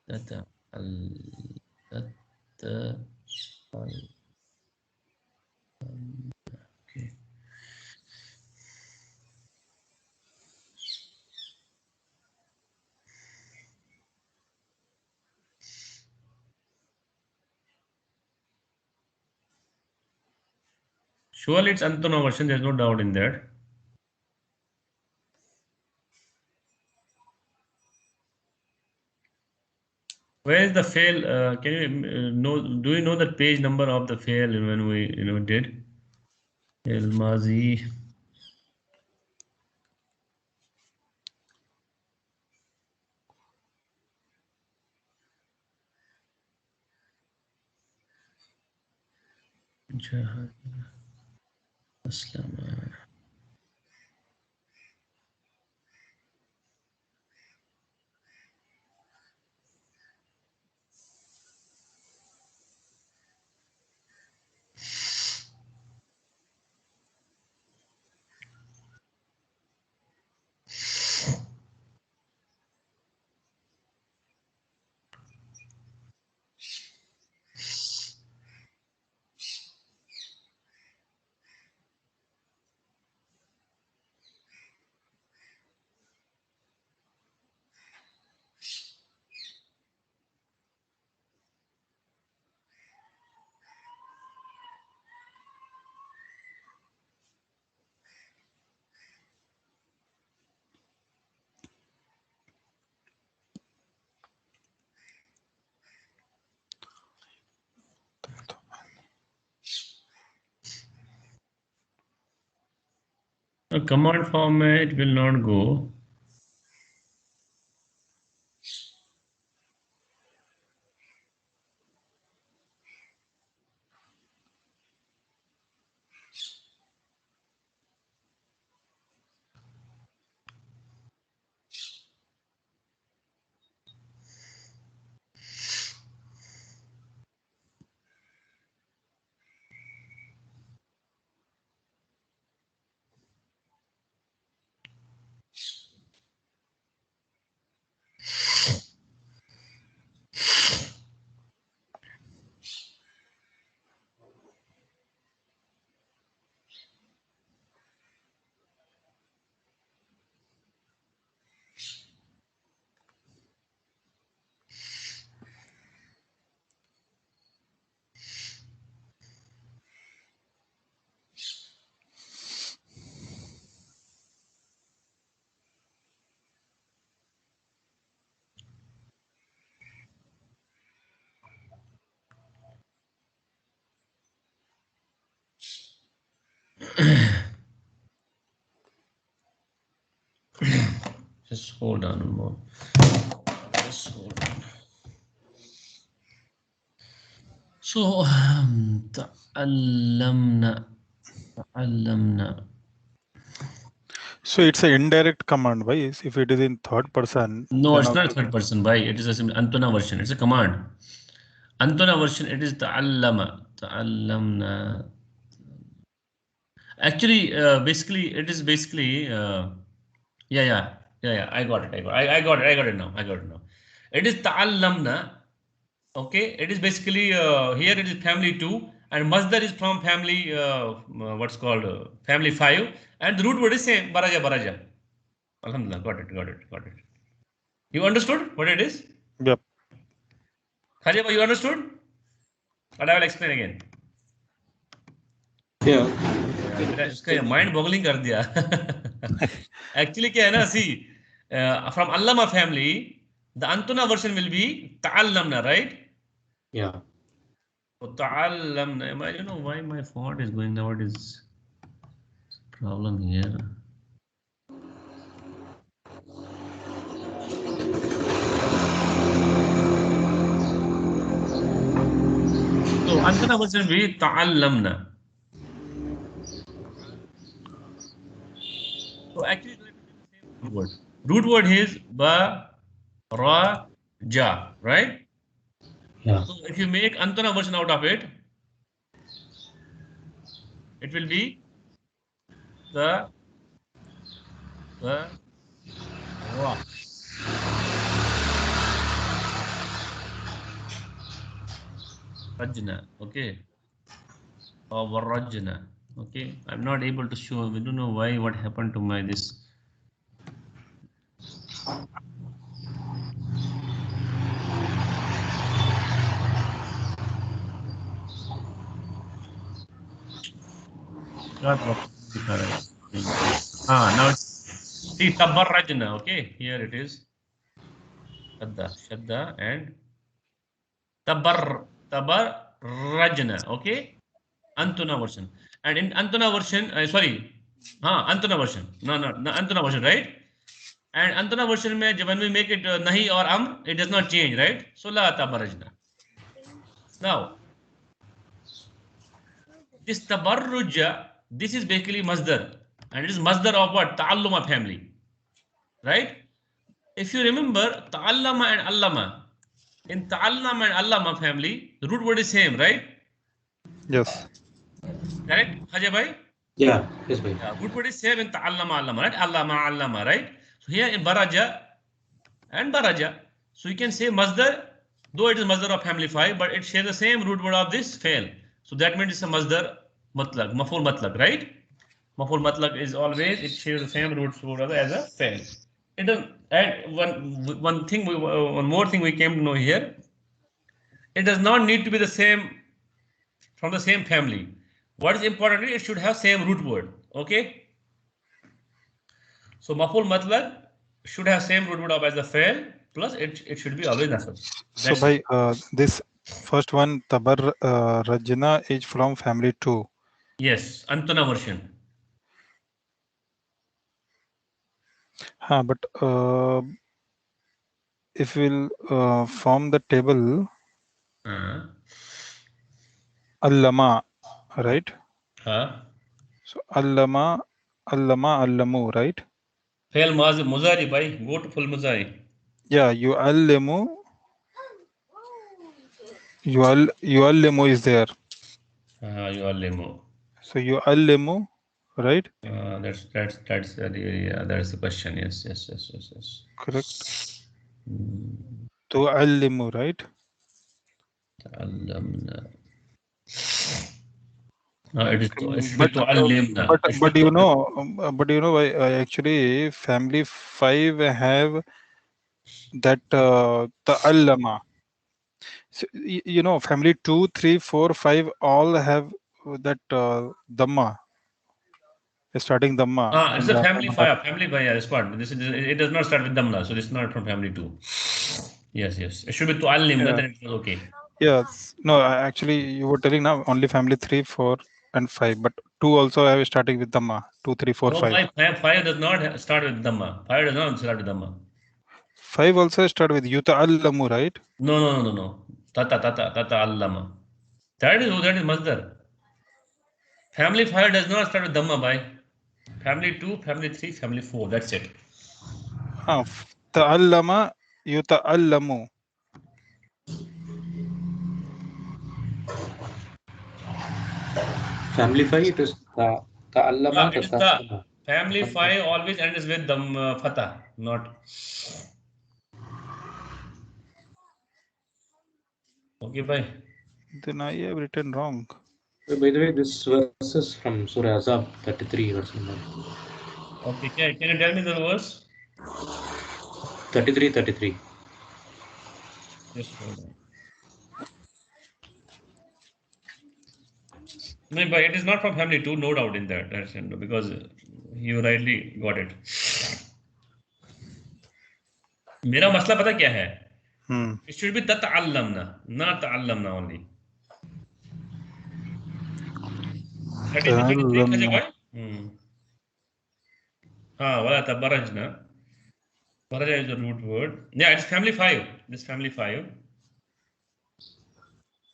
Speaker 1: That okay. Surely it's Antona version. There's no doubt in that. Where is the fail? Can you know? Do you know the page number of the fail when we did El Mazi? Aslam. A command format will not go. Just hold on a moment. Just hold on. So, تعلمنا.
Speaker 2: So it's an indirect command, bhai. If it is in third person,
Speaker 1: No,
Speaker 2: then
Speaker 1: it's not a
Speaker 2: also
Speaker 1: third person. Why? It is a Antona version. It's a command. Antona version, it is تعلمنا. Actually, basically, it is basically, yeah. I got it. I got it now. It is تعلمنا. Okay, it is basically here it is family 2 and masdar is from family what's called family 5 and the root word is same baraja. Alhamdulillah, got it. You understood what it is?
Speaker 2: yep.
Speaker 1: Khajaba, you understood? But I will explain again.
Speaker 3: Yeah.
Speaker 1: मेरा इसका mind boggling कर दिया. Actually क्या है ना, see from अल्लामा family the अंतुना version will be ta'allamna, right?
Speaker 3: Yeah.
Speaker 1: So ta'allamna, I don't know why my font is going now. What is problem here? So Antana version will be ta'allamna. So actually it will be the same root word. Root word is ba, ra, ja, right?
Speaker 3: Yeah.
Speaker 1: So if you make Antana version out of it, it will be the ra. Rajna, okay, or Rajna, okay. I'm not able to show. We don't know why. What happened to my this? Now it's see Tabarrajna, okay. Here it is. Shadda and Tabarrajna, okay. Antuna version. And in Antuna version, Antuna version. No, Antuna version, right? And Antuna version mein, when we make it nahi or it does not change, right? So la tabarrajna. Now, this tabarruja, this is basically masdar. And it is masdar of what? Ta'alluma family. Right? If you remember, ta'allama and allama. In ta'allama and allama family, the root word is same, right?
Speaker 2: Yes.
Speaker 1: Correct, Hajay bhai?
Speaker 3: Yeah. Yes, bhai.
Speaker 1: Yeah, root word is same in ta'allama, allama, right? Allama, right? So here in baraja and baraja. So you can say masdar, though it is masdar of family 5, but it shares the same root word of this fail. So that means it's a masdar matlaq, maful matlaq, right? Maful matlaq is always, it shares the same root word as a fail. It does, and one thing, one more thing we came to know here. It does not need to be the same from the same family. What is important? It should have same root word. Okay. So maful matlaq should have same root word of as a fail. Plus it should be always nasab.
Speaker 2: So by this first one, Tabar Rajna is from family 2.
Speaker 1: Yes, Antuna version.
Speaker 2: But if we'll form the table, allama, right? So allama, allamu, right?
Speaker 1: Fail muzari bhai. Go to full muzari.
Speaker 2: Yeah, yu'allimu is there.
Speaker 1: Yu'allimu.
Speaker 2: So yu'allimu, right?
Speaker 1: That's the question. Yes.
Speaker 2: Correct. Tu'allimu, right?
Speaker 1: Ta'allamna. It should be
Speaker 2: But
Speaker 1: tu'allimna.
Speaker 2: but you know why actually family 5 have that ta'allama. So, you know, family 2, 3, 4, 5 all have that dhamma, starting dhamma.
Speaker 1: It's a family five. Family five. Yeah, this part. It does not start with damna, so this is not from family two. Yes. It should be tu'allimna.
Speaker 2: Yeah.
Speaker 1: Then it was okay.
Speaker 2: Yes. No, actually, you were telling now only family 3, 4, and 5, but 2 also have starting with dhamma. 2, 3, 4,
Speaker 1: No,
Speaker 2: 5.
Speaker 1: five does not start with dhamma. Five does not start with dhamma.
Speaker 2: 5 also start with yuta'allamu, right?
Speaker 1: No. Tata allama. That is masdar. Family five does not start with dhamma by. Family 2, family 3, family 4. That's it.
Speaker 2: Ta'allama, yuta'allamu.
Speaker 3: Family 5, it is ta'allama,
Speaker 1: It is the family 5 always ends with fatah, not. Okay, bye.
Speaker 2: Then I have written wrong.
Speaker 3: By the way, this verse is from Surah Azab 33 verse number.
Speaker 1: Okay, can you tell me the verse?
Speaker 3: 33.
Speaker 1: Just hold on. No, but it is not from family 2, no doubt in that. That's because you rightly got it. मेरा मसला पता क्या है? It should be tata'allamna, not ta'allamna only. That is wala tabarajna. Baraja is the root word. Yeah, it's family 5. This family 5.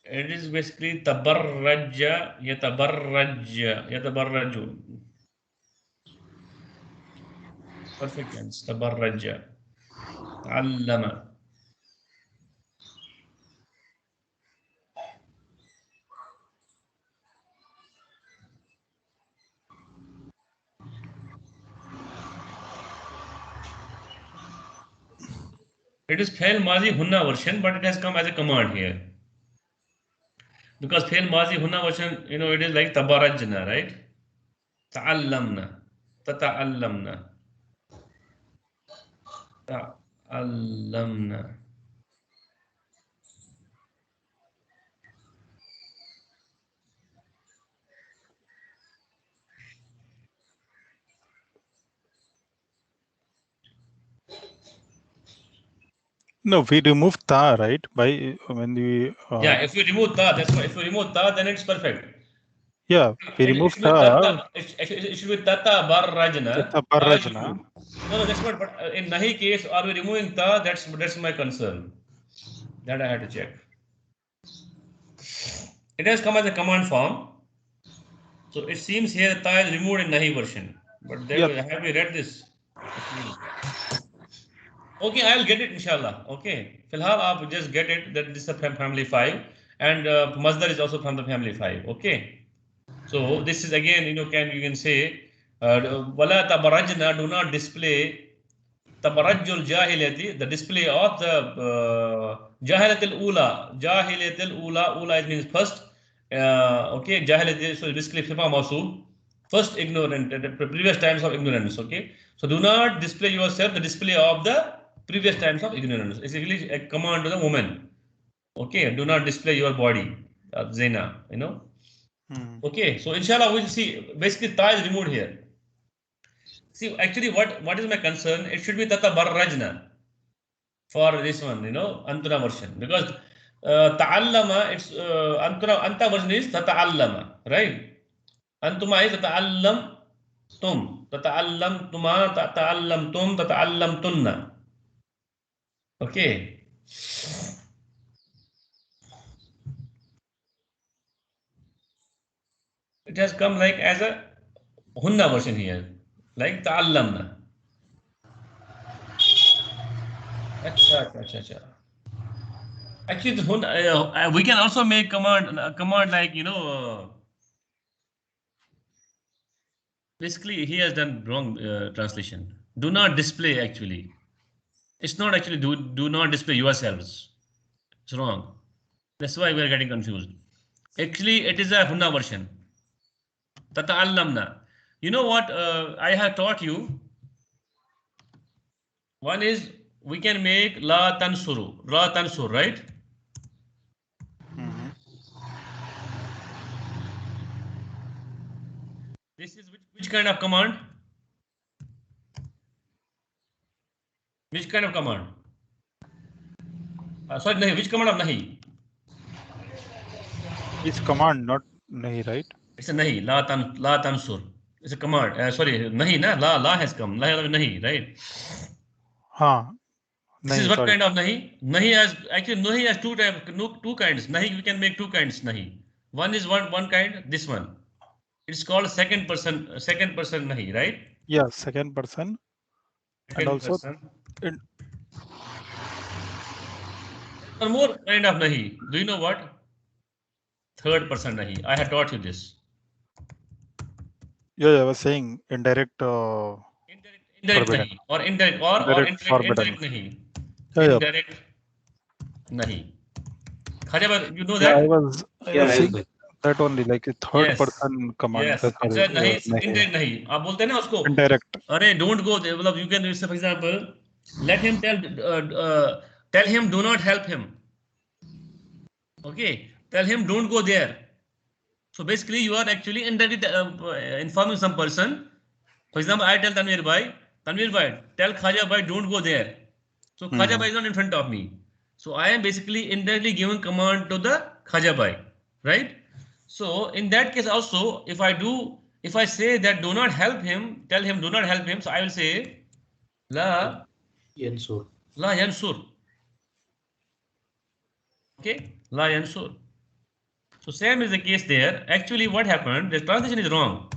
Speaker 1: It is basically tabarrajja, yatabarraju. Perfect tense. Tabarrajja. Allama. It is Fail Mazi Hunna version, but it has come as a command here. Because Fail Mazi Hunna version, it is like tabarajna, right? Ta'allamna. Tata'allamna. Ta'allamna.
Speaker 2: No, we remove ta, right? By when we.
Speaker 1: Yeah, if you remove ta, that's why. If you remove ta, then it's perfect.
Speaker 2: Yeah, we remove ta.
Speaker 1: It should be tata barrajna.
Speaker 2: Tabarrajna.
Speaker 1: No, that's what. But in nahi case, are we removing ta? That's my concern. That I had to check. It has come as a command form. So it seems here ta is removed in nahi version. But have we read this? Okay, I'll get it, inshallah. Okay. Filhal, I'll just get it that this is a family 5 and Masdar is also from the family 5. Okay. So this is again, you can say, Wala tabarajna, do not display tabarajjul jahilati, the display of the jahilatil ula. Jahilatil ula, it means first. Okay, jahilati, so basically fifa mausub. First ignorant, the previous times of ignorance. Okay. So do not display yourself, the display of the previous times of ignorance. It's actually a command to the woman. Okay, do not display your body, zina, Okay, so inshallah we'll see. Basically, ta is removed here. See, actually, what is my concern? It should be tata barrajna for this one, antuna version, because ta'allama, it's anta version is tata'allama, right? Antuma is tata'allam, तुम, ततअल्लमतुमा, ततअल्लमतुम, ततअल्लमतुन्ना. Okay. It has come like as a hunna version here, like ta'allamna. Acha. Actually, the we can also make command like, basically he has done wrong translation. Do not display actually. It's not actually do not display yourselves. It's wrong. That's why we are getting confused. Actually, it is a hunna version. Tata'allamna. You know what I have taught you? One is we can make la tansuru, right? This is which kind of command? Which kind of command? Sorry, nahi. Which command of nahi?
Speaker 2: It's command, not nahi, right?
Speaker 1: It's a nahi. La tansur. It's a command. Sorry, nahi na. La has come. La nahi, right? This
Speaker 2: Nahi,
Speaker 1: is what
Speaker 2: sorry.
Speaker 1: kind of nahi? Nahi has two kinds. Nahi, we can make two kinds nahi. One is one kind. This one. It's called second person nahi, right?
Speaker 2: Yeah, second person. And
Speaker 1: Second
Speaker 2: also
Speaker 1: person. One more kind of nahi. Do you know what? Third person nahi. I have taught you this.
Speaker 2: Yeah, I was saying indirect.
Speaker 1: Indirect
Speaker 2: forbidden.
Speaker 1: nahi. Or indirect
Speaker 2: Forbidden.
Speaker 1: nahi.
Speaker 2: Yeah.
Speaker 1: Indirect nahi. Khaja, you know
Speaker 2: Yeah,
Speaker 1: that?
Speaker 2: I was saying that only, like a third person command.
Speaker 1: Yes. It's a nahi, indirect nahi. आप बोलते हैं ना उसको.
Speaker 2: Indirect.
Speaker 1: अरे don't go there. मतलब you can say, for example, let him tell him do not help him. Okay. Tell him don't go there. So basically you are actually indirectly informing some person. For example, I tell Tanvir bhai, tell Khaja bhai don't go there. So Khaja bhai is not in front of me. So I am basically indirectly giving command to the Khaja bhai, right? So in that case also, if I say that do not help him, tell him do not help him. So I will say La yansur. Okay, La yansur. So same is the case there. Actually, what happened? The translation is wrong.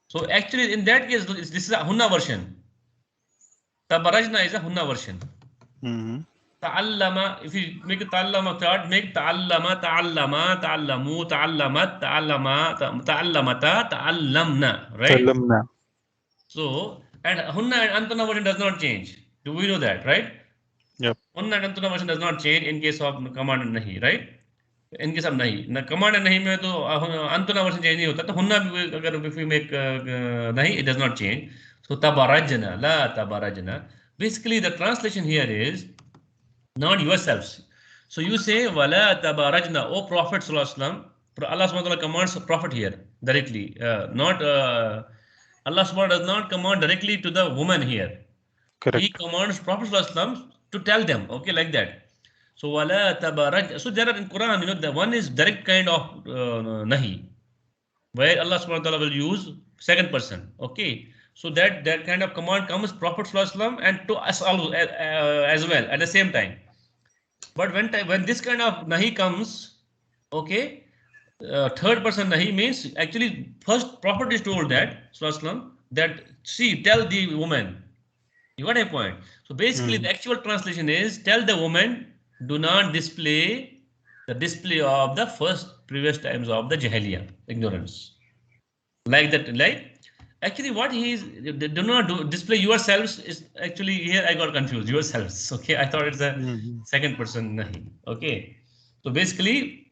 Speaker 1: So actually, in that case, this is a hunna version. Tabarajna is a hunna version. Ta'allama, if you make a ta'allama third, make ta'allama, ta'allamu, ta'allamat, ta'allamata, ta'allamna, right?
Speaker 2: Ta'allamna.
Speaker 1: So, and hunna and antuna version does not change. Do we know that, right?
Speaker 2: Yep.
Speaker 1: Hunna and antuna version does not change in case of command and nahi, right? In case of nahi. Command and nahi mein to antuna version change nahi hota. To hunna agar if we make nahi, it does not change. So tabarajna, la tabarajna. Basically, the translation here is not yourselves. So you say wala tabarajna, O Prophet Sallallahu Alaihi Wasallam. Allah Subhanahu wa Taala commands Prophet here directly, not Allah Subhanahu wa Taala does not command directly to the woman here.
Speaker 2: Correct.
Speaker 1: He commands Prophet Sallallahu Alaihi Wasallam to tell them, okay, like that. So wala tabaraj. So there are in Quran, the one is direct kind of nahi, where Allah Subhanahu wa Taala will use second person. Okay. So that kind of command comes Prophet Sallallahu Alaihi Wasallam and to us all as well at the same time. But when this kind of nahi comes, okay, third person nahi means actually first Prophet is told that Sallallahu that see tell the woman. You got a point. So basically, the actual translation is tell the woman do not display the display of the first previous times of the Jahiliya ignorance. Like that, like actually what he is do not display yourselves is actually here I got confused. Yourselves. Okay, I thought it's a second person nahi. Okay. So basically,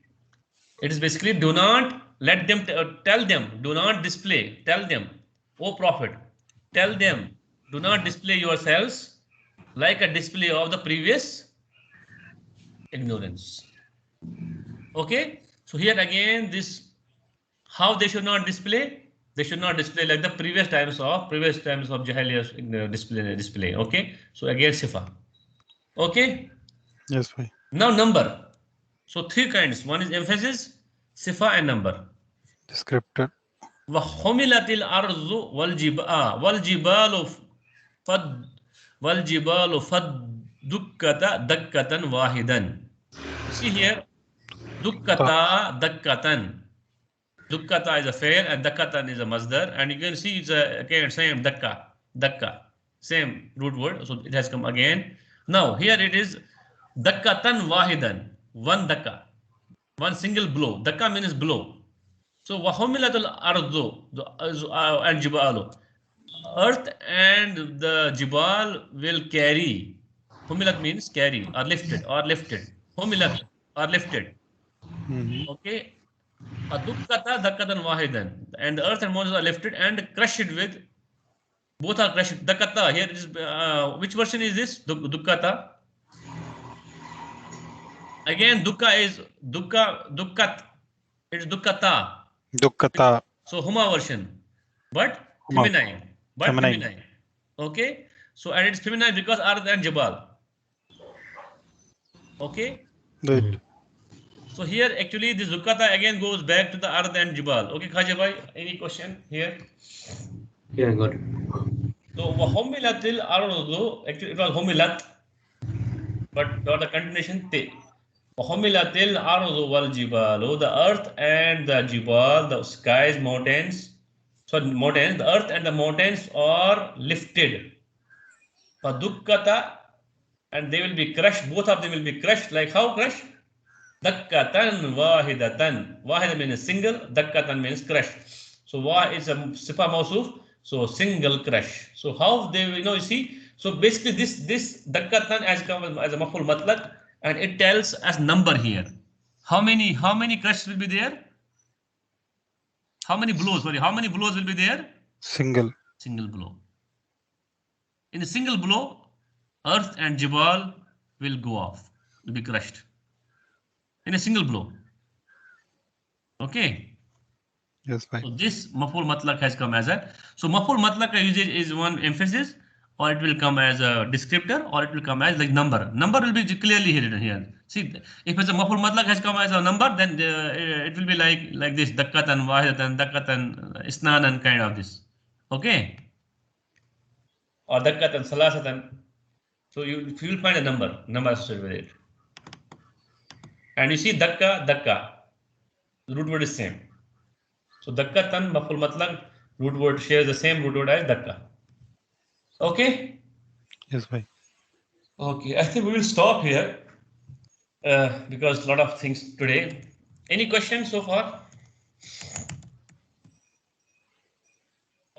Speaker 1: it is basically do not let them tell them, do not display, tell them, O Prophet, tell them, do not display yourselves like a display of the previous ignorance. Okay, so here again, this how they should not display. They should not display like the previous times of Jahiliyyah display. Okay, so again sifa. Okay.
Speaker 2: Yes, bhai.
Speaker 1: Now number. So three kinds. One is emphasis, sifa, and number.
Speaker 2: Descriptor.
Speaker 1: وحملت الأرض والجبال فدكتا دكة واحدا. See here, dukkata dakkatan. Dukkata is a fail and dakkatan is a masdar, and you can see it's again same dakka, same root word, so it has come again. Now here it is dakkatan wahidan, one dakka, one single blow. Dakka means blow. So wahumilatul ardu and jibalu, earth and the jibal will carry. Humilat means carry or lifted Humilat or lifted. Okay. Dukkata dakkatan wahidan, and the earth and mountains are lifted and crushed with, both are crushed. Dakkata here is which version is this? Dukkata. Again, dukka is dukkat. It's dukkata.
Speaker 2: Dukkata.
Speaker 1: So huma version, but
Speaker 2: Huma.
Speaker 1: feminine. Okay. So and it's feminine because earth and jabal. Okay.
Speaker 2: Right.
Speaker 1: So here actually this dukkata again goes back to the earth and jabal. Okay, Khaja bhai, any question here?
Speaker 3: Yeah, got it.
Speaker 1: So wahumilatil ardu, actually it was humilat, but got the continuation te. Wahumilatil ardu wal jibalu, the earth and the jibal, the skies, mountains, the earth and the mountains are lifted. Fadukkata, and they will be crushed, both of them will be crushed. Like how crushed? Dakkatan wahidatan. Wahida means single, dakkatan means crush. So wa is a sifa mausuf, so single crush. So how they, you see, so basically this dakkatan has come as a maful matlaq, and it tells us number here. How many crush will be there? How many blows will be there? Single blow. In a single blow, earth and jibal will go off, will be crushed. In a single blow. Okay.
Speaker 2: Yes, fine.
Speaker 1: So this maful matlaq has come as a, so maful matlaq usage is one emphasis, or it will come as a descriptor, or it will come as like number. Number will be clearly hidden here. See, if it's a maful matlaq has come as a number, then it will be like this, dakkatan, wahidatan, dakkatan, isnanan, kind of this. Okay. Or dakkatan, salasatan. So you will find a number associated with it. And you see dakka, the root word is same. So dakkatan, maful matlaq, root word shares the same root word as dakka. Okay.
Speaker 2: Yes, bhai.
Speaker 1: Okay, I think we will stop here because a lot of things today. Any questions so far?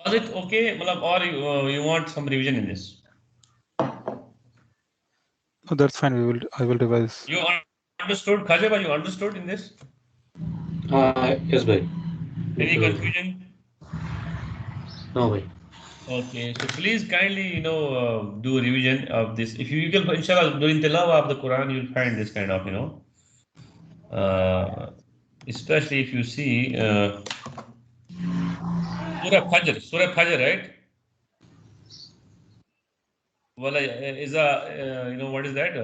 Speaker 1: Was it okay, or you want some revision in this?
Speaker 2: Oh, that's fine. I will revise.
Speaker 1: You understood, Khaja bhai, you understood in this?
Speaker 3: Yes, bhai.
Speaker 1: Any confusion?
Speaker 3: No, bhai.
Speaker 1: Okay, so please kindly, do a revision of this. If you can, inshallah, during tilawah of the Quran, you'll find this kind of, especially if you see Surah Fajr, right? Well, is what is that?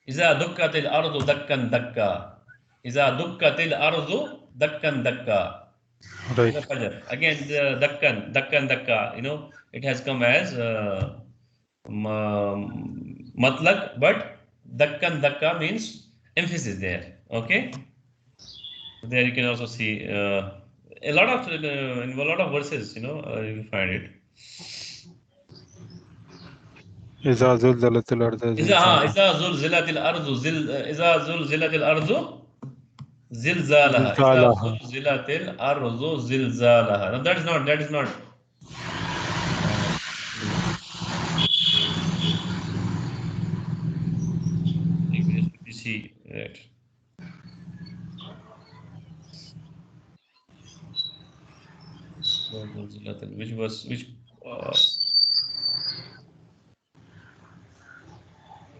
Speaker 1: Iza dukkatil ardu dakkan dakka. Iza dukkatil ardu dakkan dakka.
Speaker 2: Right.
Speaker 1: Again, the dakkan dakka, it has come as matlaq, but dakkan dakka means emphasis there. Okay. There you can also see a lot of verses, you find it.
Speaker 2: Iza zulzilatil ardu
Speaker 1: Iza zulzilatil ardu zilzalaha. Iza zulzilatil ardu zilzalaha. No, that is not. You see, right. Which was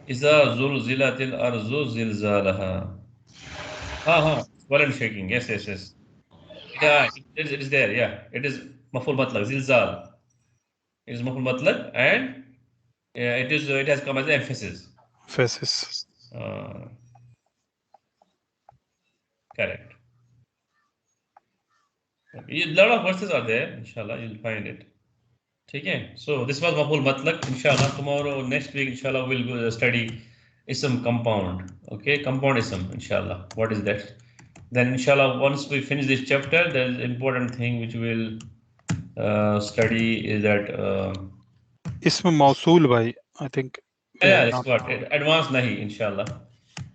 Speaker 1: Iza zulzilatil ardu zilzalaha. Well and shaking. Yes. Yeah, it is there. Yeah, it is maful matlaq, zilzal. It is maful matlaq, and it has come as an emphasis.
Speaker 2: Emphasis.
Speaker 1: Correct. A lot of verses are there. Inshallah, you'll find it. Okay. So this was Maful Matlaq. Inshallah, tomorrow, next week, inshallah, we'll go study ism compound. Okay, compound ism. Inshallah. What is that? Then, inshallah, once we finish this chapter, there is important thing which we'll study is that.
Speaker 2: Ism Mausool bhai, I think.
Speaker 1: Yeah, it's what advanced nahi, inshallah.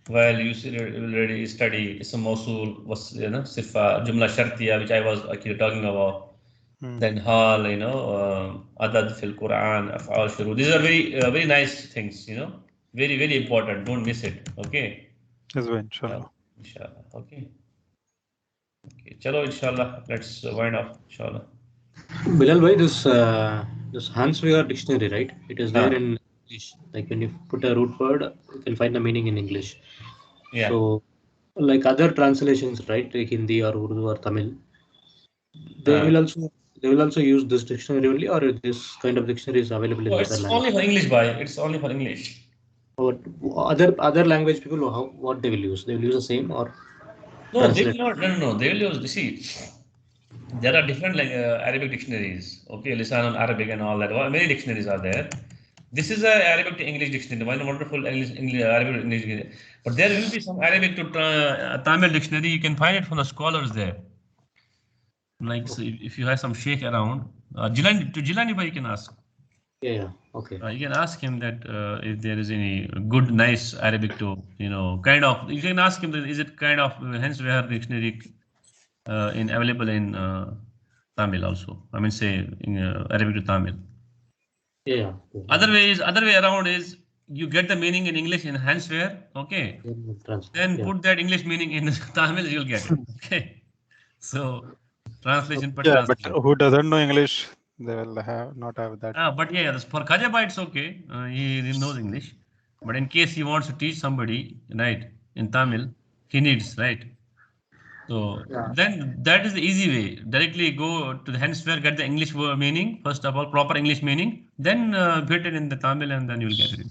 Speaker 1: While you already study ism mausul was sifa jumla shartiya, which I was actually talking about. Then hal, adad fil Quran, af'al shuru. These are very nice things, very very important. Don't miss it. Okay.
Speaker 2: Yes, inshallah.
Speaker 1: Inshallah. Okay. Okay. Chalo, inshallah. Let's wind up. Inshallah.
Speaker 3: Bilal bhai, this Hans Wehr dictionary, right? It is there in English. Like when you put a root word, you can find the meaning in English.
Speaker 1: Yeah.
Speaker 3: So, like other translations, right, like Hindi or Urdu or Tamil, they will also use this dictionary only, or this kind of dictionary is available in other
Speaker 1: It's
Speaker 3: language.
Speaker 1: only for English, bhai. It's only for English.
Speaker 3: But other language people, what they will use? They will use the same or
Speaker 1: No, they will
Speaker 3: translate?
Speaker 1: not. No. They will use. See, there are different Arabic dictionaries. Okay, Lisan al Arabic and all that. Many dictionaries are there. This is a Arabic to English dictionary. One wonderful English Arabic to English dictionary. But there will be some Arabic to Tamil dictionary. You can find it from the scholars there. Like so if you have some sheikh around, Jilani bhai, you can ask.
Speaker 3: Yeah. Okay.
Speaker 1: You can ask him that if there is any good, nice Arabic to, kind of. You can ask him that is it kind of Hans Wehr dictionary available in Tamil also. I mean, say in Arabic to Tamil.
Speaker 3: Yeah.
Speaker 1: Other way around is you get the meaning in English in Hans Wehr, okay? Then put that English meaning in Tamil, you'll get it. Okay. So translation per translation.
Speaker 2: But who doesn't know English, they will not have that.
Speaker 1: But yeah, for Khaja bhai, it's okay. He knows English. But in case he wants to teach somebody, right, in Tamil, he needs, right? So then that is the easy way. Directly go to the Hans Wehr, get the English meaning, first of all, proper English meaning, then put it in the Tamil and then you'll get it.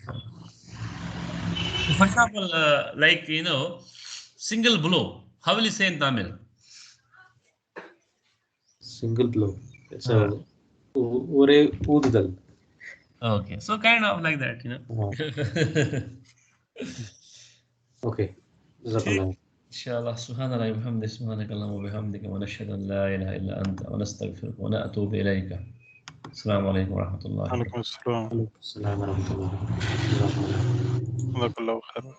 Speaker 1: For example, like, single blow. How will you say in Tamil?
Speaker 3: Single blow. It's a udal.
Speaker 1: Okay, so kind of like that,
Speaker 3: Okay. Jazakallah.
Speaker 1: Inshallah, subhanallah wa bihamdihi, subhanakallah wa bihamdika, wa nashhadu an la ilaha illa anta, wa nastaghfiruka wa natubu ilayka. Assalamu alaikum wa rahmatullahi.
Speaker 2: Alaikum assalam.
Speaker 3: Assalamu alaikum wa rahmatullahi wa barakatuh.
Speaker 2: Jazakallahu khairan.